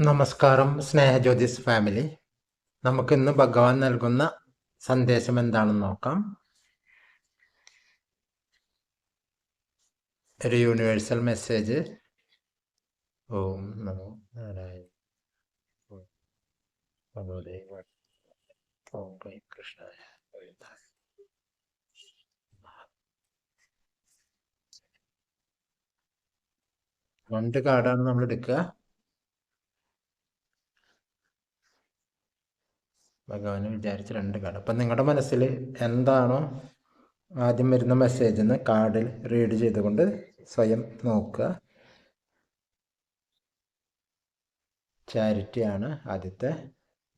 നമസ്കാരം സ്നേഹജ്യോതിസ് ഫാമിലി. നമുക്കിന്ന് ഭഗവാൻ നൽകുന്ന സന്ദേശം എന്താണെന്ന് നോക്കാം. ഒരു യൂണിവേഴ്സൽ മെസ്സേജ്. ഓം നമോ നാരായണ. ഓം കൃഷ്ണായ. രണ്ട് കാർഡാണ് നമ്മൾ എടുക്കുക. ഭഗവാനെ വിചാരിച്ച് രണ്ട് കാർഡ്. അപ്പം നിങ്ങളുടെ മനസ്സിൽ എന്താണോ ആദ്യം വരുന്ന മെസ്സേജ് എന്ന് കാർഡിൽ റീഡ് ചെയ്തുകൊണ്ട് സ്വയം നോക്കുക. ചാരിറ്റി ആണ് ആദ്യത്തെ.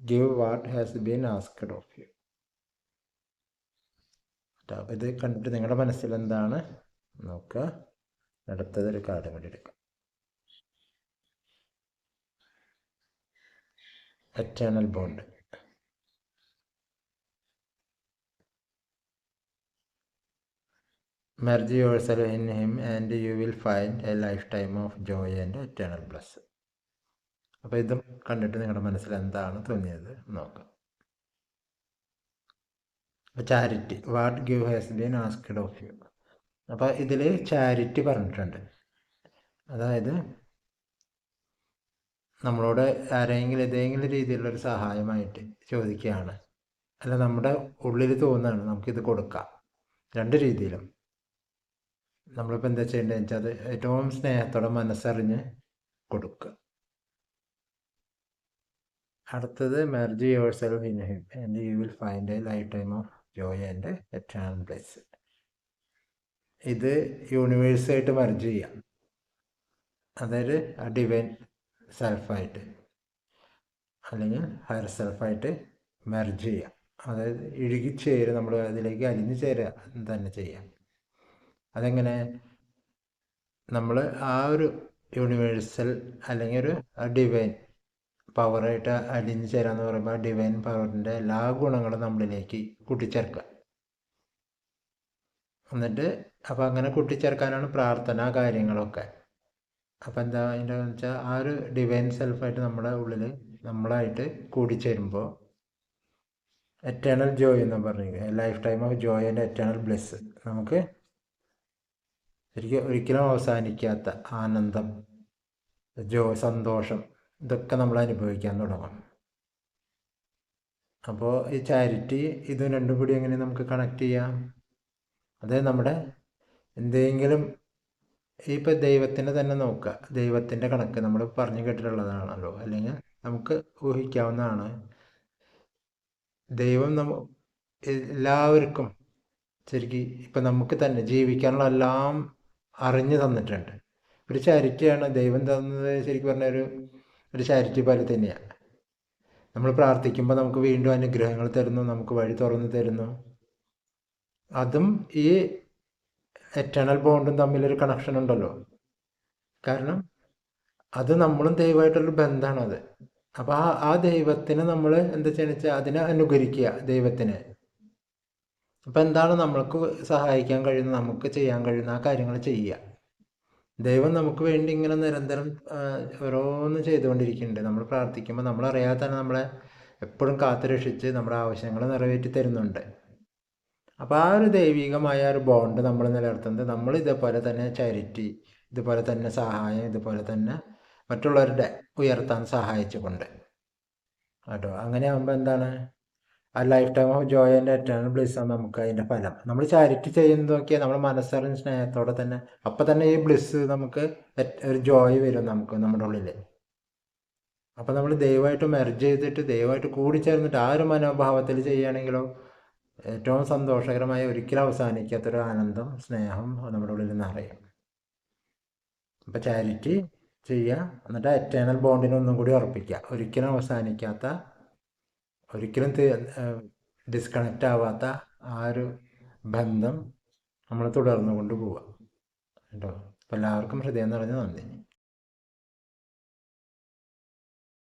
Give what has been asked of you. അപ്പം ഇത് കണ്ടിട്ട് നിങ്ങളുടെ മനസ്സിൽ എന്താണ് നോക്കുക. അടുത്തത് ഒരു കാർഡ് കൂടി എടുക്കാം. Eternal bond. Merge yourself in him and you will find a lifetime of joy and eternal bliss. അപ്പോൾ ഇതും കണ്ടിട്ട് നിങ്ങളുടെ മനസ്സിൽ എന്താണ് തോന്നിയത് നോക്കാം. Charity, what give has been asked of you. അപ്പോൾ ഇതിൽ ചാരിറ്റി പറഞ്ഞിട്ടുണ്ട്. അതായത് നമ്മളോട് ആരെങ്കിലും ഏതെങ്കിലും രീതിയിലുള്ളൊരു സഹായമായിട്ട് ചോദിക്കുകയാണ്, അല്ല നമ്മുടെ ഉള്ളിൽ തോന്നുകയാണ് നമുക്കിത് കൊടുക്കാം. രണ്ട് രീതിയിലും നമ്മളിപ്പോൾ എന്താ ചെയ്യേണ്ടതെന്ന് വെച്ചാൽ അത് ഏറ്റവും സ്നേഹത്തോടെ മനസ്സറിഞ്ഞ് കൊടുക്കുക. അടുത്തത് merge your self in him and you will find A life time of joy and eternal bless. ഇത് യൂണിവേഴ്സായിട്ട് മെർജ് ചെയ്യാം. അതായത് ആ ഡിവൈൻ സെൽഫായിട്ട് അല്ലെങ്കിൽ ഹയർ സെൽഫായിട്ട് മെർജ് ചെയ്യാം. അതായത് ഇഴുകിച്ചേരുക, നമ്മൾ അതിലേക്ക് അലിഞ്ഞു ചേരുക തന്നെ ചെയ്യാം. അതെങ്ങനെ? നമ്മൾ ആ ഒരു യൂണിവേഴ്സൽ അല്ലെങ്കിൽ ഒരു ഡിവൈൻ പവറായിട്ട് അലിഞ്ഞു ചേരാന്ന് പറയുമ്പോൾ ആ ഡിവൈൻ പവറിൻ്റെ എല്ലാ ഗുണങ്ങളും നമ്മളിലേക്ക് കൂട്ടിച്ചേർക്കുക. എന്നിട്ട് അപ്പോൾ അങ്ങനെ കൂട്ടിച്ചേർക്കാനാണ് പ്രാർത്ഥന കാര്യങ്ങളൊക്കെ. അപ്പോൾ എന്താ അതിൻ്റെ വെച്ചാൽ ആ ഒരു ഡിവൈൻ സെൽഫായിട്ട് നമ്മുടെ ഉള്ളിൽ നമ്മളായിട്ട് കൂടിച്ചേരുമ്പോൾ എറ്റേണൽ ജോയ് എന്ന് പറഞ്ഞിരിക്കുക, lifetime of joy and eternal bless. നമുക്ക് ഒരിക്കലും അവസാനിക്കാത്ത ആനന്ദം, സന്തോഷം, ഇതൊക്കെ നമ്മൾ അനുഭവിക്കാൻ തുടങ്ങും. അപ്പോൾ ഈ ചാരിറ്റി ഇത് രണ്ടും കൂടി എങ്ങനെ നമുക്ക് കണക്ട് ചെയ്യാം? അതായത് നമ്മുടെ എന്തെങ്കിലും ഇപ്പം ദൈവത്തിനെ തന്നെ നോക്കുക. ദൈവത്തിൻ്റെ കണക്ക് നമ്മൾ പറഞ്ഞു കേട്ടിട്ടുള്ളതാണല്ലോ, അല്ലെങ്കിൽ നമുക്ക് ഊഹിക്കാവുന്നതാണ്. ദൈവം എല്ലാവർക്കും ശരിക്കും ഇപ്പം നമുക്ക് തന്നെ ജീവിക്കാനുള്ള എല്ലാം അറിഞ്ഞു തന്നിട്ടുണ്ട്. ഒരു ചാരിറ്റിയാണ് ദൈവം തന്നത്. ശരിക്കും പറഞ്ഞാൽ ഒരു ചാരിറ്റി പോലെ തന്നെയാണ്. നമ്മൾ പ്രാർത്ഥിക്കുമ്പോൾ നമുക്ക് വീണ്ടും അനുഗ്രഹങ്ങൾ തരുന്നു, നമുക്ക് വഴി തുറന്നു തരുന്നു. അതും ഈ എറ്റേണൽ ബോണ്ടും തമ്മിലൊരു കണക്ഷൻ ഉണ്ടല്ലോ. കാരണം അത് നമ്മളും ദൈവമായിട്ടുള്ള ബന്ധമാണത്. അപ്പോൾ ആ ദൈവത്തിനെ നമ്മൾ എന്താ ചെയ്യുക വെച്ചാൽ അതിനെ അനുകരിക്കുക, ദൈവത്തിനെ. അപ്പം എന്താണ് നമ്മൾക്ക് സഹായിക്കാൻ കഴിയുന്ന, നമുക്ക് ചെയ്യാൻ കഴിയുന്ന ആ കാര്യങ്ങൾ ചെയ്യുക. ദൈവം നമുക്ക് വേണ്ടി ഇങ്ങനെ നിരന്തരം ഓരോന്നും ചെയ്തുകൊണ്ടിരിക്കുന്നുണ്ട്. നമ്മൾ പ്രാർത്ഥിക്കുമ്പോൾ നമ്മളറിയാതെ തന്നെ നമ്മളെ എപ്പോഴും കാത്തുരക്ഷിച്ച് നമ്മുടെ ആവശ്യങ്ങൾ നിറവേറ്റി തരുന്നുണ്ട്. അപ്പോൾ ആ ഒരു ദൈവികമായ ഒരു ബോണ്ട് നമ്മൾ നിലനിർത്തുന്നത് നമ്മൾ ഇതേപോലെ തന്നെ ചാരിറ്റി, ഇതുപോലെ തന്നെ സഹായം, ഇതുപോലെ തന്നെ മറ്റുള്ളവരുടെ ഉയർത്താൻ സഹായിച്ചുകൊണ്ട് കേട്ടോ. അങ്ങനെ ആകുമ്പോൾ എന്താണ് ആ life time of joy and eternal bliss ആണ് നമുക്ക് അതിൻ്റെ ഫലം. നമ്മൾ ചാരിറ്റി ചെയ്യുന്നത് നോക്കിയാൽ നമ്മൾ മനസ്സറിഞ്ഞ സ്നേഹത്തോടെ തന്നെ അപ്പം തന്നെ ഈ ബ്ലിസ് നമുക്ക് ഒരു ജോയ് വരും നമുക്ക് നമ്മുടെ ഉള്ളിൽ. അപ്പം നമ്മൾ ദൈവമായിട്ട് മെർജ് ചെയ്തിട്ട് ദൈവമായിട്ട് കൂടിച്ചേർന്നിട്ട് ആ ഒരു മനോഭാവത്തിൽ ചെയ്യുകയാണെങ്കിലോ ഏറ്റവും സന്തോഷകരമായ ഒരിക്കലും അവസാനിക്കാത്തൊരു ആനന്ദം, സ്നേഹം നമ്മുടെ ഉള്ളിൽ നിറയും. അപ്പം ചാരിറ്റി ചെയ്യുക, എന്നിട്ട് എറ്റേണൽ ബോണ്ടിനെ ഒന്നും കൂടി ഉറപ്പിക്കുക. ഒരിക്കലും അവസാനിക്കാത്ത, ഒരിക്കലും ഡിസ്കണക്റ്റ് ആവാത്ത ആ ഒരു ബന്ധം നമ്മൾ തുടർന്നു കൊണ്ട് പോവുക കേട്ടോ. അപ്പോൾ എല്ലാവർക്കും ഹൃദയം നിറഞ്ഞ നന്ദി.